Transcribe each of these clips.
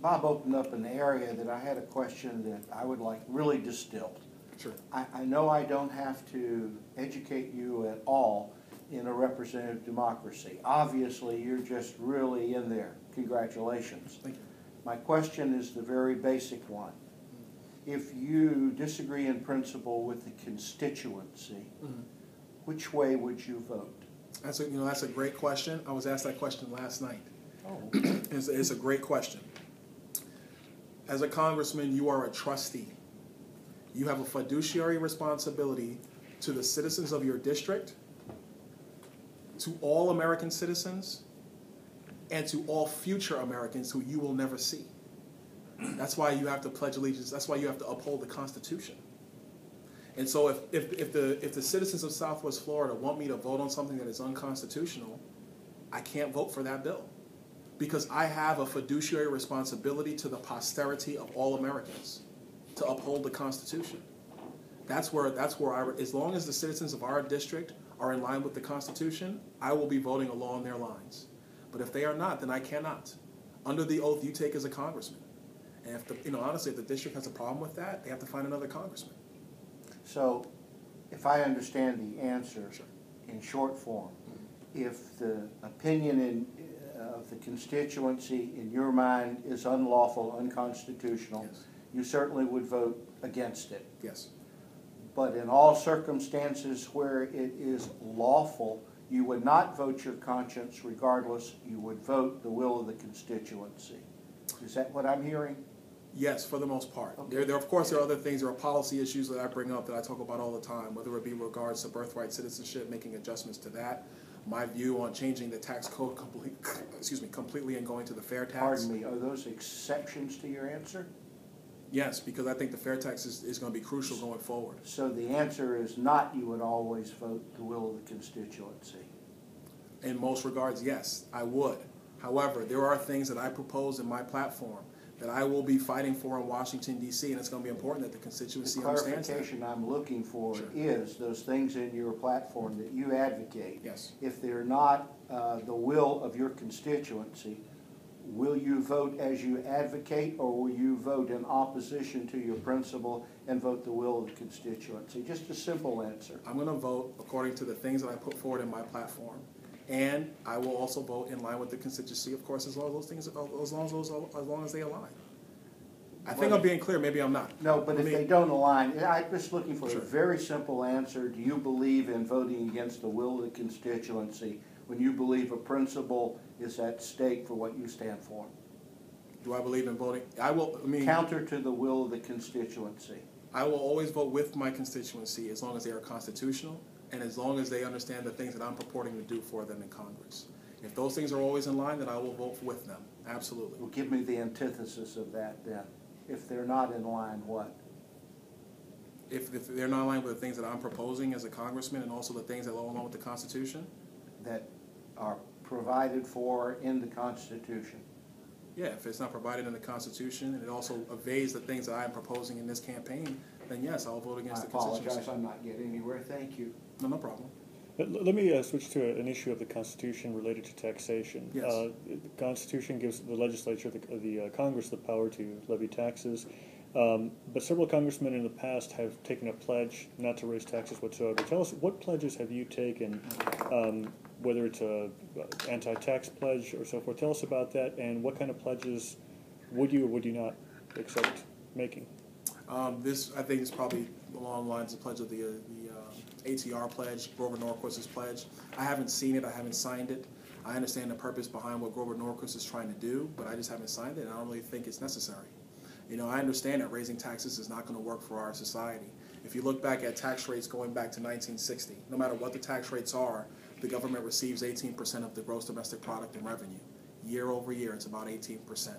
Bob opened up an area that I had a question that I would like really distilled. Sure. I know I don't have to educate you at all in a representative democracy. Obviously, you're just really in there. Congratulations. Thank you. My question is the very basic one. If you disagree in principle with the constituency, which way would you vote? That's a great question. I was asked that question last night. Oh. It's a great question. As a congressman, you are a trustee. You have a fiduciary responsibility to the citizens of your district, to all American citizens, and to all future Americans who you will never see. That's why you have to pledge allegiance. That's why you have to uphold the Constitution. And so if the citizens of Southwest Florida want me to vote on something that is unconstitutional, I can't vote for that bill, because I have a fiduciary responsibility to the posterity of all Americans to uphold the Constitution. That's where as long as the citizens of our district are in line with the Constitution, I will be voting along their lines. But if they are not, then I cannot. Under the oath you take as a congressman. And honestly, if the district has a problem with that, they have to find another congressman. So, if I understand the answer Sure. in short form, if the opinion of the constituency in your mind is unlawful, unconstitutional, Yes. you certainly would vote against it. Yes. But in all circumstances where it is lawful, you would not vote your conscience regardless, you would vote the will of the constituency. Is that what I'm hearing? Yes, for the most part. Okay. Of course, there are other things. There are policy issues that I bring up that I talk about all the time, whether it be regards to birthright citizenship, making adjustments to that, my view on changing the tax code completely and going to the fair tax. Pardon me, are those exceptions to your answer? Yes, because I think the fair tax is going to be crucial going forward. So the answer is not you would always vote the will of the constituency. In most regards, yes, I would. However, there are things that I propose in my platform that I will be fighting for in Washington, D.C., and it's going to be important that the constituency understands that. The clarification I'm looking for Sure. is those things in your platform that you advocate. Yes. If they're not the will of your constituency, will you vote as you advocate, or will you vote in opposition to your principle and vote the will of the constituency? Just a simple answer. I'm going to vote according to the things that I put forward in my platform. And I will also vote in line with the constituency, of course, as long as they align. I think I'm being clear. Maybe I'm not. No, but if they don't align, I'm just looking for Sure. a very simple answer. Do you believe in voting against the will of the constituency when you believe a principle is at stake for what you stand for? Do I believe in voting? Counter to the will of the constituency. I will always vote with my constituency as long as they are constitutional, and as long as they understand the things that I'm purporting to do for them in Congress. If those things are always in line, then I will vote with them. Absolutely. Well, give me the antithesis of that then. If they're not in line, what? If they're not in line with the things that I'm proposing as a congressman, and also the things that go along with the Constitution? That are provided for in the Constitution. Yeah, if it's not provided in the Constitution, and it also evades the things that I'm proposing in this campaign, then yes, I'll vote against the constituency. I apologize, I'm not getting anywhere. Thank you. No problem. Let me switch to an issue of the Constitution related to taxation. Yes. The Constitution gives the legislature, the Congress, the power to levy taxes, but several congressmen in the past have taken a pledge not to raise taxes whatsoever. Tell us, what pledges have you taken, whether it's a anti-tax pledge or so forth? Tell us about that, and what kind of pledges would you or would you not accept making? This, I think, is probably along the lines of the pledge of the ATR pledge, Grover Norquist's pledge. I haven't seen it. I haven't signed it. I understand the purpose behind what Grover Norquist is trying to do, but I just haven't signed it, and I don't really think it's necessary. I understand that raising taxes is not going to work for our society. If you look back at tax rates going back to 1960, no matter what the tax rates are, the government receives 18% of the gross domestic product in revenue. Year over year, it's about 18%.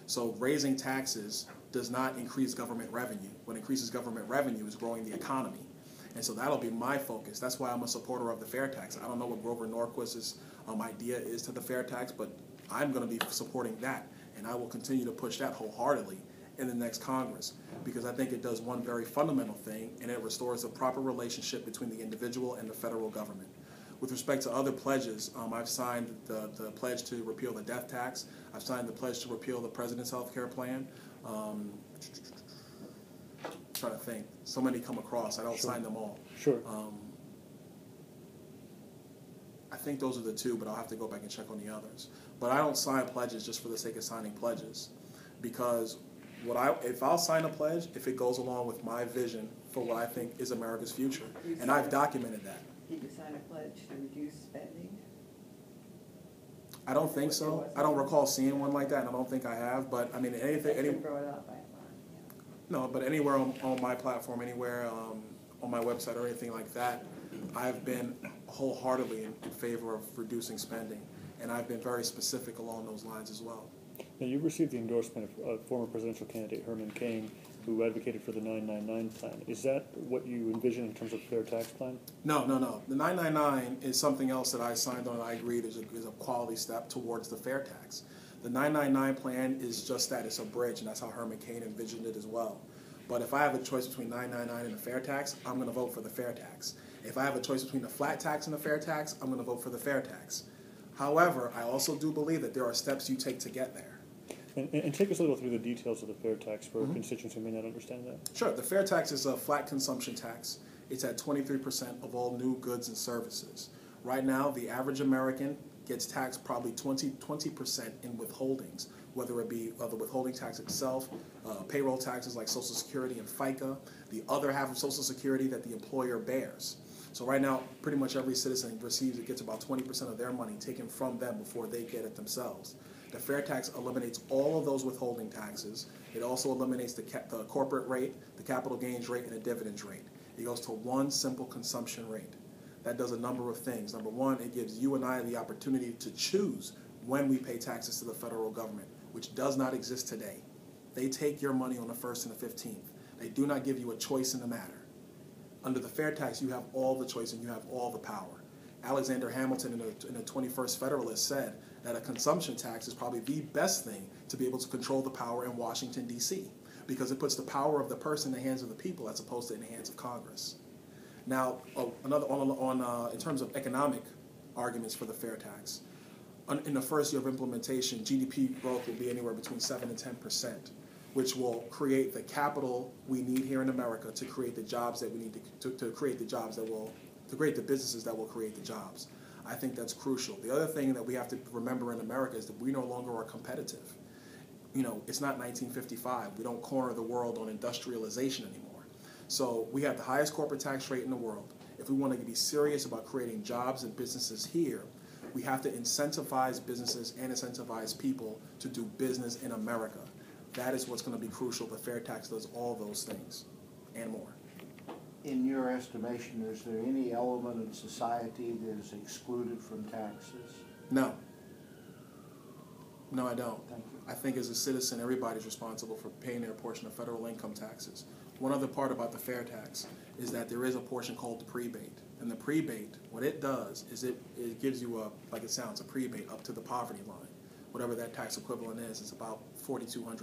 So raising taxes does not increase government revenue. What increases government revenue is growing the economy. And so that'll be my focus. That's why I'm a supporter of the fair tax. I don't know what Grover Norquist's idea is to the fair tax, but I'm going to be supporting that. And I will continue to push that wholeheartedly in the next Congress, because I think it does one very fundamental thing, and it restores the proper relationship between the individual and the federal government. With respect to other pledges, I've signed the pledge to repeal the death tax. I've signed the pledge to repeal the President's Health Care Plan. Trying to think. So many come across. I don't Sure. sign them all. Sure. I think those are the two, but I'll have to go back and check on the others. But I don't sign pledges just for the sake of signing pledges, because if I'll sign a pledge, if it goes along with my vision for what I think is America's future, and I've documented that. Did you sign a pledge to reduce spending? I don't think so. I don't recall seeing one like that, and I don't think I have. But I mean, That's been brought up by no, but anywhere on my platform, anywhere on my website or anything like that, I've been wholeheartedly in favor of reducing spending, and I've been very specific along those lines as well. Now, you received the endorsement of former presidential candidate Herman Cain, who advocated for the 999 plan. Is that what you envision in terms of fair tax plan? No. The 999 is something else that I signed on and I agreed is a quality step towards the fair tax. The 999 plan is just that. It's a bridge, and that's how Herman Cain envisioned it as well. But if I have a choice between 999 and a fair tax, I'm going to vote for the fair tax. If I have a choice between a flat tax and a fair tax, I'm going to vote for the fair tax. However, I also do believe that there are steps you take to get there. And take us a little through the details of the fair tax for constituents who may not understand that. Sure. The fair tax is a flat consumption tax. It's at 23% of all new goods and services. Right now, the average American gets taxed probably 20% in withholdings, whether it be the withholding tax itself, payroll taxes like Social Security and FICA, the other half of Social Security that the employer bears. So right now, pretty much every citizen gets about 20% of their money taken from them before they get it themselves. The fair tax eliminates all of those withholding taxes. It also eliminates the corporate rate, the capital gains rate, and the dividends rate. It goes to one simple consumption rate. That does a number of things. Number one, it gives you and I the opportunity to choose when we pay taxes to the federal government, which does not exist today. They take your money on the 1st and the 15th. They do not give you a choice in the matter. Under the fair tax, you have all the choice and you have all the power. Alexander Hamilton in the 21st Federalist said that a consumption tax is probably the best thing to be able to control the power in Washington, D.C., because it puts the power of the person in the hands of the people as opposed to in the hands of Congress. Now, in terms of economic arguments for the fair tax, in the first year of implementation, GDP growth will be anywhere between 7 and 10%, which will create the capital we need here in America to create the jobs that we need to create the jobs that will, to create the businesses that will create the jobs. I think that's crucial. The other thing that we have to remember in America is that we no longer are competitive. You know, it's not 1955. We don't corner the world on industrialization anymore. So we have the highest corporate tax rate in the world. If we want to be serious about creating jobs and businesses here, we have to incentivize businesses and incentivize people to do business in America. That is what's going to be crucial. The fair tax does all those things and more. In your estimation, is there any element in society that is excluded from taxes? No. No, I don't. Thank you. I think as a citizen, everybody's responsible for paying their portion of federal income taxes. One other part about the fair tax is that there is a portion called the prebate. And the prebate, what it does is it gives you like it sounds, a prebate up to the poverty line. Whatever that tax equivalent is, it's about $4,200.